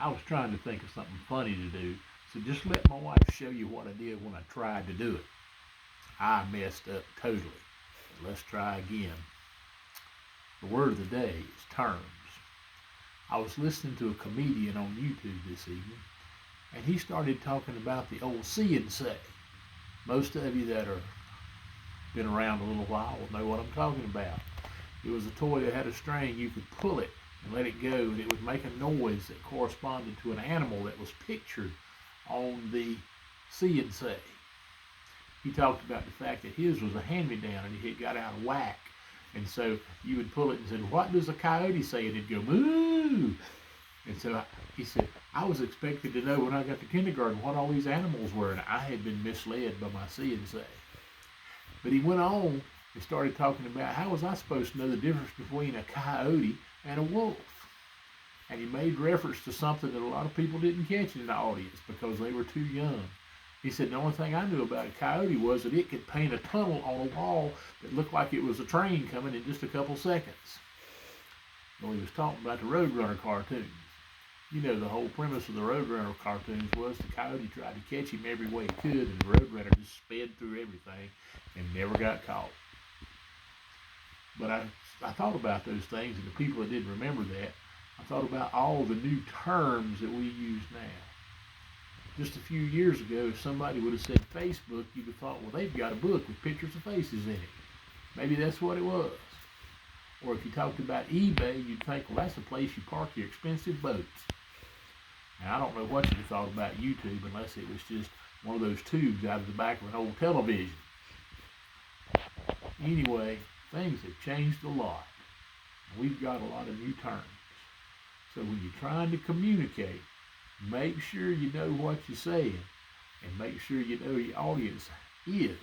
I was trying to think of something funny to do, so just let my wife show you what I did when I tried to do it. I messed up totally. Let's try again. The word of the day is terms. I was listening to a comedian on YouTube this evening, and he started talking about the old see and say. Most of you that are been around a little while will know what I'm talking about. It was a toy that had a string. You could pull it and let it go, and it would make a noise that corresponded to an animal that was pictured on the see and say. He talked about the fact that his was a hand-me-down and it got out of whack. And so you would pull it and said, what does a coyote say? And it'd go, moo. And so he said, I was expected to know when I got to kindergarten what all these animals were, and I had been misled by my see and say. But he went on and started talking about how was I supposed to know the difference between a coyote and a wolf. And he made reference to something that a lot of people didn't catch in the audience because they were too young. He said the only thing I knew about a coyote was that it could paint a tunnel on a wall that looked like it was a train coming in just a couple seconds. Well, he was talking about the Roadrunner cartoons. You know, the whole premise of the Roadrunner cartoons was the coyote tried to catch him every way he could, and the Roadrunner just sped through everything and never got caught. But I thought about those things, and the people that didn't remember that, I thought about all the new terms that we use now. Just a few years ago, if somebody would have said Facebook, you'd have thought, well, they've got a book with pictures of faces in it. Maybe that's what it was. Or if you talked about eBay, you'd think, well, that's a place you park your expensive boats. Now, I don't know what you'd have thought about YouTube unless it was just one of those tubes out of the back of an old television. Anyway, things have changed a lot. We've got a lot of new terms. So when you're trying to communicate, make sure you know what you're saying and make sure you know your audience is.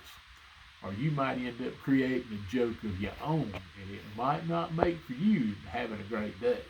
Or you might end up creating a joke of your own, and it might not make for you having a great day.